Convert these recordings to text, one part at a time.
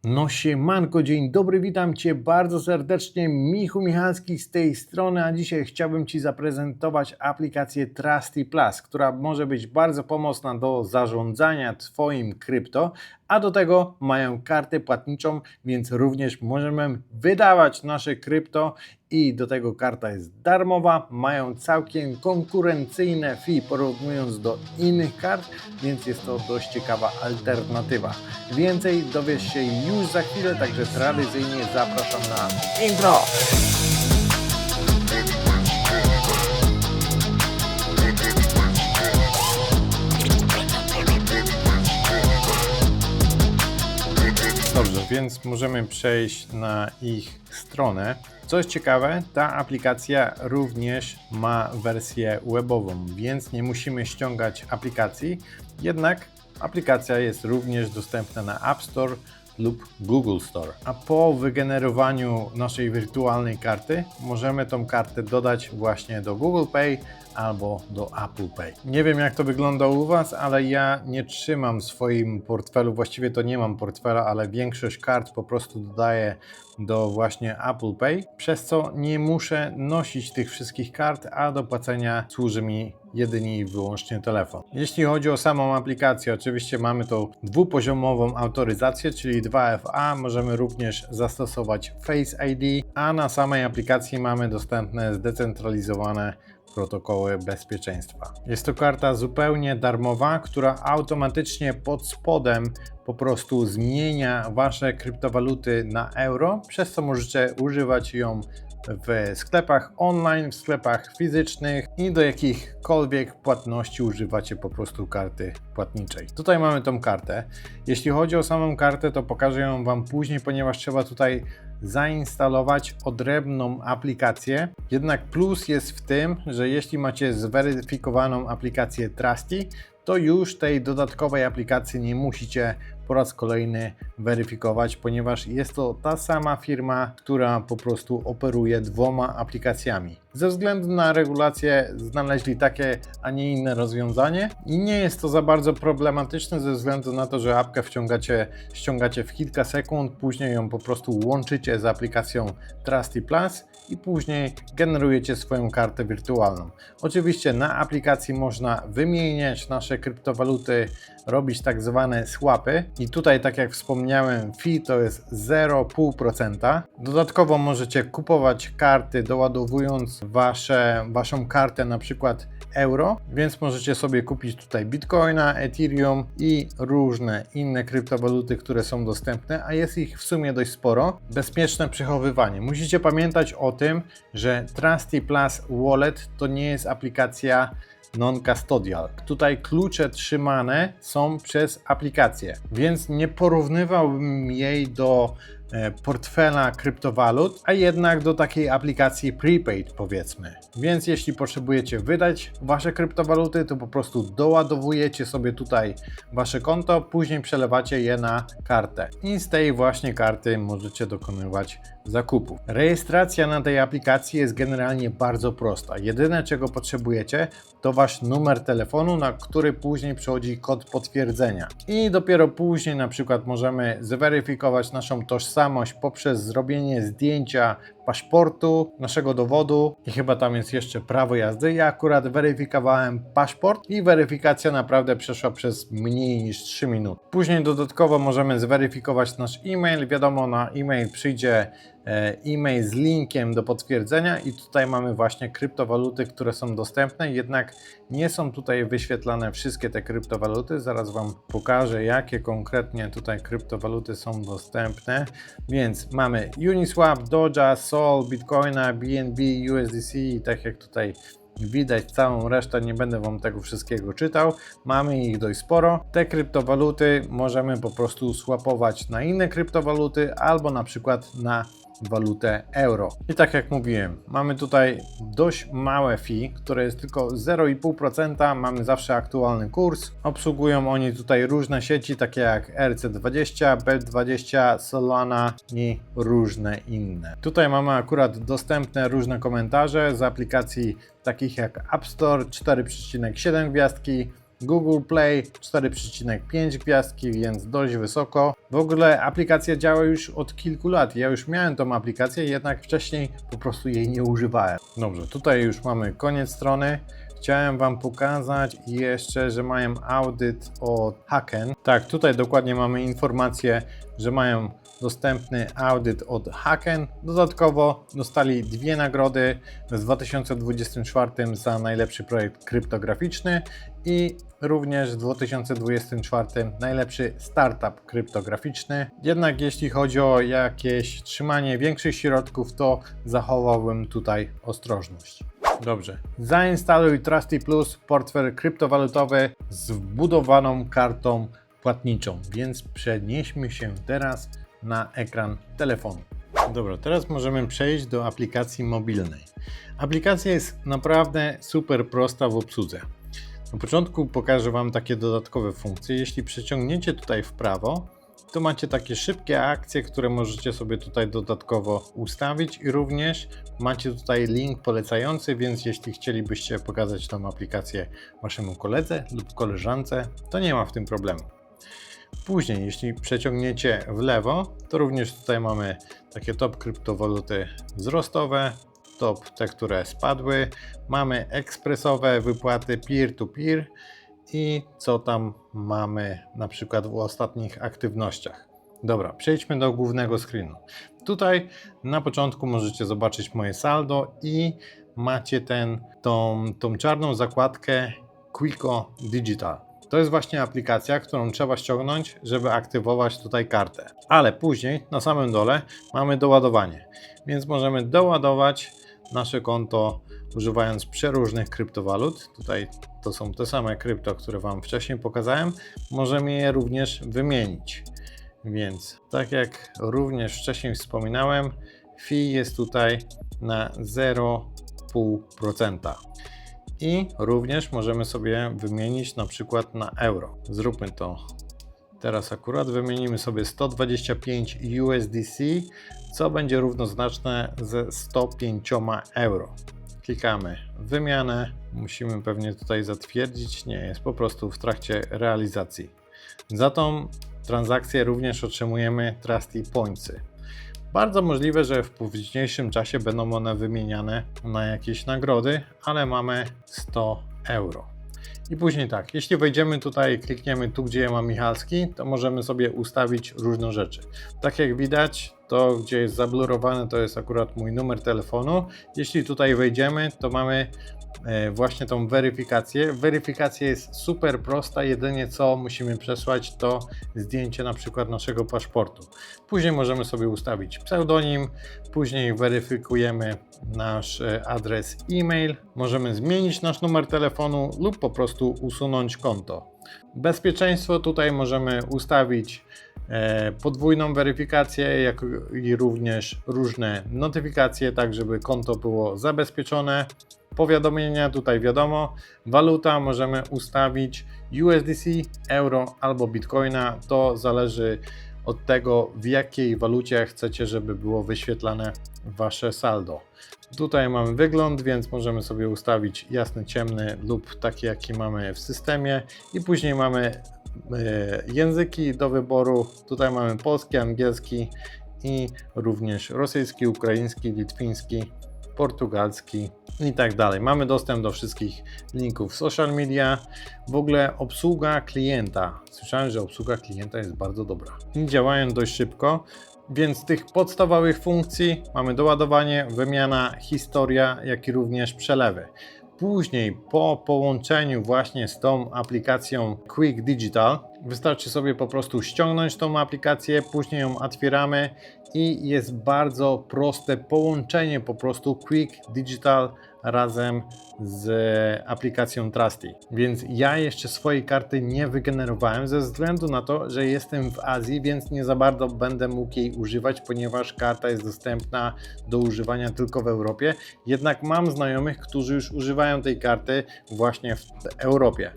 No siemanko, dzień dobry, witam Cię bardzo serdecznie, Michu Michalski z tej strony, a dzisiaj chciałbym Ci zaprezentować aplikację Trusty Plus, która może być bardzo pomocna do zarządzania Twoim krypto, a do tego mają kartę płatniczą, więc również możemy wydawać nasze krypto i do tego karta jest darmowa, mają całkiem konkurencyjne fee porównując do innych kart, więc jest to dość ciekawa alternatywa. Więcej dowiesz się już za chwilę, także tradycyjnie zapraszam na intro! Dobrze, więc możemy przejść na ich stronę. Co jest ciekawe, ta aplikacja również ma wersję webową, więc nie musimy ściągać aplikacji, jednak aplikacja jest również dostępna na App Store lub Google Store. A po wygenerowaniu naszej wirtualnej karty możemy tą kartę dodać właśnie do Google Pay albo do Apple Pay. Nie wiem jak to wygląda u Was, ale ja nie trzymam w swoim portfelu, właściwie to nie mam portfela, ale większość kart po prostu dodaję do właśnie Apple Pay, przez co nie muszę nosić tych wszystkich kart, a do płacenia służy mi jedynie i wyłącznie telefon. Jeśli chodzi o samą aplikację, oczywiście mamy tą dwupoziomową autoryzację, czyli 2FA, możemy również zastosować Face ID, a na samej aplikacji mamy dostępne zdecentralizowane protokoły bezpieczeństwa. Jest to karta zupełnie darmowa, która automatycznie pod spodem po prostu zmienia Wasze kryptowaluty na euro, przez co możecie używać ją w sklepach online, w sklepach fizycznych i do jakichkolwiek płatności używacie po prostu karty płatniczej. Tutaj mamy tą kartę. Jeśli chodzi o samą kartę, to pokażę ją Wam później, ponieważ trzeba tutaj zainstalować odrębną aplikację. Jednak plus jest w tym, że jeśli macie zweryfikowaną aplikację Trusty, to już tej dodatkowej aplikacji nie musicie po raz kolejny weryfikować, ponieważ jest to ta sama firma, która po prostu operuje dwoma aplikacjami. Ze względu na regulacje znaleźli takie, a nie inne rozwiązanie i nie jest to za bardzo problematyczne ze względu na to, że apkę ściągacie w kilka sekund, później ją po prostu łączycie z aplikacją Trusty Plus i później generujecie swoją kartę wirtualną. Oczywiście na aplikacji można wymieniać nasze kryptowaluty, robić tak zwane swapy i tutaj, tak jak wspomniałem, fee to jest 0,5%. Dodatkowo możecie kupować karty doładowując waszą kartę na przykład euro, więc możecie sobie kupić tutaj Bitcoina, Ethereum i różne inne kryptowaluty, które są dostępne, a jest ich w sumie dość sporo. Bezpieczne przechowywanie. Musicie pamiętać o tym, że Trusty Plus Wallet to nie jest aplikacja non-custodial. Tutaj klucze trzymane są przez aplikację, więc nie porównywałbym jej do portfela kryptowalut, a jednak do takiej aplikacji prepaid powiedzmy. Więc jeśli potrzebujecie wydać Wasze kryptowaluty, to po prostu doładowujecie sobie tutaj Wasze konto, później przelewacie je na kartę i z tej właśnie karty możecie dokonywać zakupów. Rejestracja na tej aplikacji jest generalnie bardzo prosta. Jedyne czego potrzebujecie to Wasz numer telefonu, na który później przychodzi kod potwierdzenia i dopiero później na przykład możemy zweryfikować naszą tożsamość poprzez zrobienie zdjęcia paszportu, naszego dowodu i chyba tam jest jeszcze prawo jazdy. Ja akurat weryfikowałem paszport i weryfikacja naprawdę przeszła przez mniej niż 3 minuty. Później dodatkowo możemy zweryfikować nasz e-mail. Wiadomo, na e-mail przyjdzie e-mail z linkiem do potwierdzenia i tutaj mamy właśnie kryptowaluty, które są dostępne, jednak nie są tutaj wyświetlane wszystkie te kryptowaluty. Zaraz Wam pokażę, jakie konkretnie tutaj kryptowaluty są dostępne. Więc mamy Uniswap, Doja, Sol, Bitcoina, BNB, USDC i tak jak tutaj widać całą resztę, nie będę Wam tego wszystkiego czytał, mamy ich dość sporo. Te kryptowaluty możemy po prostu swapować na inne kryptowaluty albo na przykład na walutę euro. I tak jak mówiłem, mamy tutaj dość małe fee, które jest tylko 0,5%, mamy zawsze aktualny kurs. Obsługują oni tutaj różne sieci, takie jak RC20, BEP20, Solana i różne inne. Tutaj mamy akurat dostępne różne komentarze z aplikacji takich jak App Store, 4,7 gwiazdki, Google Play 4,5 gwiazdki, więc dość wysoko. W ogóle aplikacja działa już od kilku lat. Ja już miałem tą aplikację, jednak wcześniej po prostu jej nie używałem. Dobrze, tutaj już mamy koniec strony. Chciałem Wam pokazać jeszcze, że mają audyt od Haken. Tak, tutaj dokładnie mamy informację, że mają dostępny audyt od Haken. Dodatkowo dostali 2 nagrody w 2024 za najlepszy projekt kryptograficzny i również w 2024 najlepszy startup kryptograficzny. Jednak jeśli chodzi o jakieś trzymanie większych środków, to zachowałbym tutaj ostrożność. Dobrze, zainstaluj Trusty Plus, portfel kryptowalutowy z wbudowaną kartą płatniczą, więc przenieśmy się teraz na ekran telefonu. Dobra, teraz możemy przejść do aplikacji mobilnej. Aplikacja jest naprawdę super prosta w obsłudze. Na początku pokażę Wam takie dodatkowe funkcje. Jeśli przeciągniecie tutaj w prawo, to macie takie szybkie akcje, które możecie sobie tutaj dodatkowo ustawić i również macie tutaj link polecający, więc jeśli chcielibyście pokazać tą aplikację Waszemu koledze lub koleżance, to nie ma w tym problemu. Później, jeśli przeciągniecie w lewo, to również tutaj mamy takie top kryptowaluty wzrostowe, top te, które spadły, mamy ekspresowe wypłaty peer-to-peer i co tam mamy na przykład w ostatnich aktywnościach. Dobra, przejdźmy do głównego screenu. Tutaj na początku możecie zobaczyć moje saldo i macie tą czarną zakładkę Quico Digital. To jest właśnie aplikacja, którą trzeba ściągnąć, żeby aktywować tutaj kartę. Ale później na samym dole mamy doładowanie, więc możemy doładować nasze konto używając przeróżnych kryptowalut. Tutaj to są te same krypto, które Wam wcześniej pokazałem. Możemy je również wymienić. Więc tak jak również wcześniej wspominałem, fee jest tutaj na 0,5%. I również możemy sobie wymienić na przykład na euro. Zróbmy to teraz akurat. Wymienimy sobie 125 USDC, co będzie równoznaczne ze 105 euro. Klikamy wymianę. Musimy pewnie tutaj zatwierdzić. Nie, jest po prostu w trakcie realizacji. Za tą transakcję również otrzymujemy Trusty Pointsy. Bardzo możliwe, że w późniejszym czasie będą one wymieniane na jakieś nagrody, ale mamy 100 euro. I później tak, jeśli wejdziemy tutaj, klikniemy tu, gdzie ma Michalski, to możemy sobie ustawić różne rzeczy. Tak jak widać, to gdzie jest zablurowane, to jest akurat mój numer telefonu. Jeśli tutaj wejdziemy, to mamy właśnie tą weryfikację. Weryfikacja jest super prosta, jedynie co musimy przesłać to zdjęcie na przykład naszego paszportu. Później możemy sobie ustawić pseudonim, później weryfikujemy nasz adres e-mail, możemy zmienić nasz numer telefonu lub po prostu usunąć konto. Bezpieczeństwo tutaj możemy ustawić podwójną weryfikację, jak i również różne notyfikacje, tak żeby konto było zabezpieczone. Powiadomienia, tutaj wiadomo, waluta możemy ustawić USDC, euro albo bitcoina, to zależy od tego, w jakiej walucie chcecie, żeby było wyświetlane Wasze saldo. Tutaj mamy wygląd, więc możemy sobie ustawić jasny, ciemny lub taki, jaki mamy w systemie i później mamy języki do wyboru. Tutaj mamy polski, angielski i również rosyjski, ukraiński, litwiński, portugalski i tak dalej. Mamy dostęp do wszystkich linków social media. W ogóle obsługa klienta. Słyszałem, że obsługa klienta jest bardzo dobra. I działają dość szybko, więc z tych podstawowych funkcji mamy doładowanie, wymiana, historia, jak i również przelewy. Później po połączeniu właśnie z tą aplikacją Quick Digital wystarczy sobie po prostu ściągnąć tą aplikację, później ją otwieramy i jest bardzo proste połączenie po prostu Quick Digital razem z aplikacją Trusty. Więc ja jeszcze swojej karty nie wygenerowałem ze względu na to, że jestem w Azji, więc nie za bardzo będę mógł jej używać, ponieważ karta jest dostępna do używania tylko w Europie. Jednak mam znajomych, którzy już używają tej karty właśnie w Europie.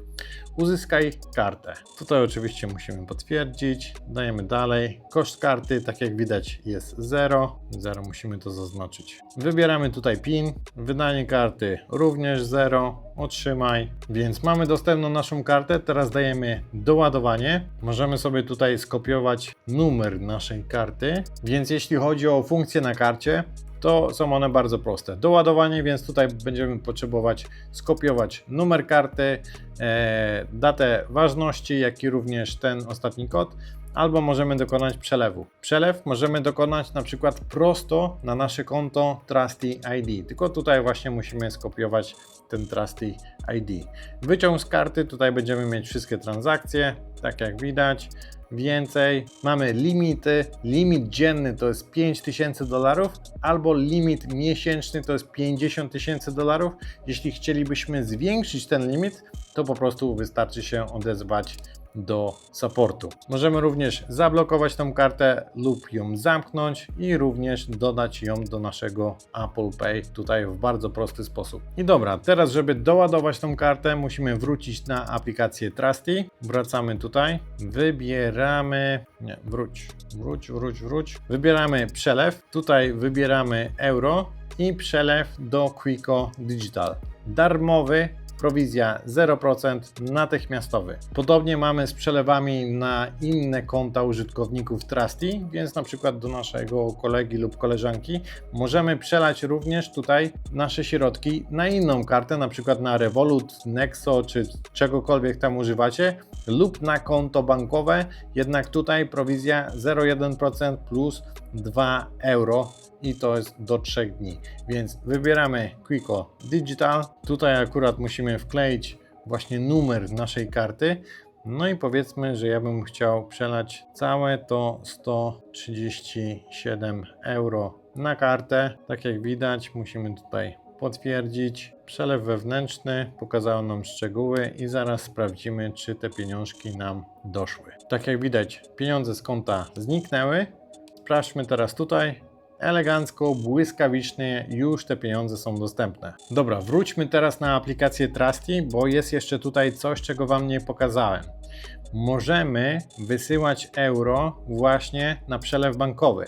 Uzyskaj kartę. Tutaj oczywiście musimy potwierdzić, dajemy dalej. Koszt karty, tak jak widać, jest 0. Musimy to zaznaczyć. Wybieramy tutaj PIN, wydanie karty również 0, otrzymaj. Więc mamy dostępną naszą kartę, teraz dajemy doładowanie. Możemy sobie tutaj skopiować numer naszej karty, więc jeśli chodzi o funkcje na karcie, to są one bardzo proste. Doładowanie, więc tutaj będziemy potrzebować skopiować numer karty, datę ważności, jak i również ten ostatni kod, albo możemy dokonać przelewu. Przelew możemy dokonać na przykład prosto na nasze konto Trusty ID, tylko tutaj właśnie musimy skopiować ten Trusty ID. Wyciąg z karty, tutaj będziemy mieć wszystkie transakcje, tak jak widać. Więcej, mamy limity, limit dzienny to jest $5000 albo limit miesięczny to jest $50,000. Jeśli chcielibyśmy zwiększyć ten limit, to po prostu wystarczy się odezwać do supportu. Możemy również zablokować tą kartę lub ją zamknąć i również dodać ją do naszego Apple Pay tutaj w bardzo prosty sposób. I dobra, teraz żeby doładować tą kartę, musimy wrócić na aplikację Trusty. Wracamy tutaj, wybieramy, wróć. Wybieramy przelew, tutaj wybieramy euro i przelew do Quico Digital. Darmowy, prowizja 0%, natychmiastowy. Podobnie mamy z przelewami na inne konta użytkowników Trusty, więc na przykład do naszego kolegi lub koleżanki możemy przelać również tutaj nasze środki na inną kartę, na przykład na Revolut, Nexo czy czegokolwiek tam używacie lub na konto bankowe, jednak tutaj prowizja 0,1% plus 2 euro. I to jest do 3 dni, więc wybieramy Quico Digital. Tutaj akurat musimy wkleić właśnie numer naszej karty. No i powiedzmy, że ja bym chciał przelać całe to 137 euro na kartę. Tak jak widać, musimy tutaj potwierdzić. Przelew wewnętrzny, pokazało nam szczegóły i zaraz sprawdzimy, czy te pieniążki nam doszły. Tak jak widać, pieniądze z konta zniknęły. Sprawdźmy teraz tutaj. Elegancko, błyskawicznie już te pieniądze są dostępne. Dobra, wróćmy teraz na aplikację Trusty, bo jest jeszcze tutaj coś, czego Wam nie pokazałem. Możemy wysyłać euro właśnie na przelew bankowy.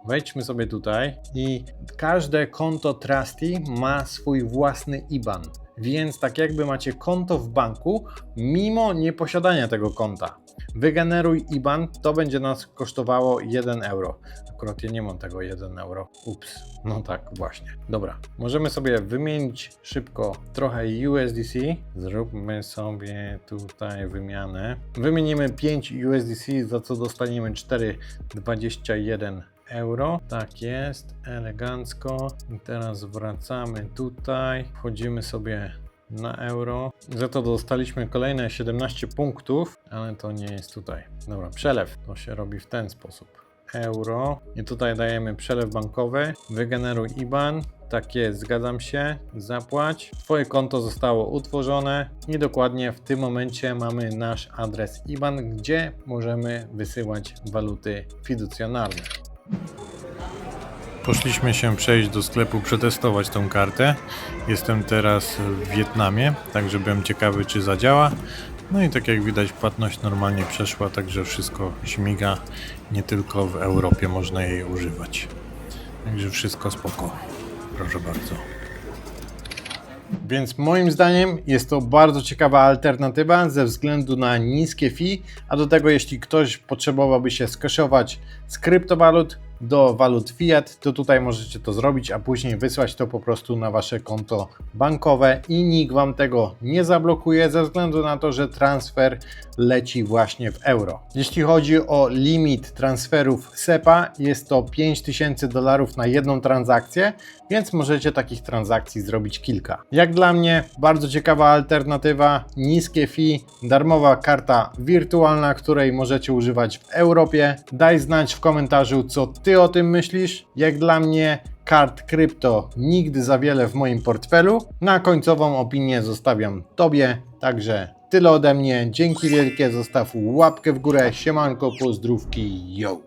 Wejdźmy sobie tutaj i każde konto Trusty ma swój własny IBAN. Więc tak jakby macie konto w banku, mimo nieposiadania tego konta. Wygeneruj IBAN, to będzie nas kosztowało 1 euro. Akurat ja nie mam tego 1 euro. Ups, no tak właśnie. Dobra, możemy sobie wymienić szybko trochę USDC. Zróbmy sobie tutaj wymianę. Wymienimy 5 USDC, za co dostaniemy 4,21 euro. Tak jest, elegancko. I teraz wracamy tutaj, wchodzimy sobie na euro. Za to dostaliśmy kolejne 17 punktów, ale to nie jest tutaj. Dobra, przelew to się robi w ten sposób. Euro i tutaj dajemy przelew bankowy, wygeneruj IBAN. Tak jest, zgadzam się, zapłać. Twoje konto zostało utworzone i dokładnie w tym momencie mamy nasz adres IBAN, gdzie możemy wysyłać waluty fiducjonalne. Poszliśmy się przejść do sklepu, przetestować tą kartę. Jestem teraz w Wietnamie, także byłem ciekawy, czy zadziała. No i tak jak widać, płatność normalnie przeszła, także wszystko śmiga. Nie tylko w Europie można jej używać. Także wszystko spoko. Proszę bardzo. Więc moim zdaniem jest to bardzo ciekawa alternatywa ze względu na niskie fee, a do tego jeśli ktoś potrzebowałby się skeszować z kryptowalut do walut fiat, to tutaj możecie to zrobić, a później wysłać to po prostu na wasze konto bankowe i nikt wam tego nie zablokuje ze względu na to, że transfer leci właśnie w euro. Jeśli chodzi o limit transferów SEPA, jest to $5000 na jedną transakcję, więc możecie takich transakcji zrobić kilka. Jak dla mnie bardzo ciekawa alternatywa, niskie fee, darmowa karta wirtualna, której możecie używać w Europie. Daj znać w komentarzu, co ty o tym myślisz. Jak dla mnie kart krypto nigdy za wiele w moim portfelu. Na końcową opinię zostawiam tobie, także tyle ode mnie. Dzięki wielkie, zostaw łapkę w górę, siemanko, pozdrówki, yo!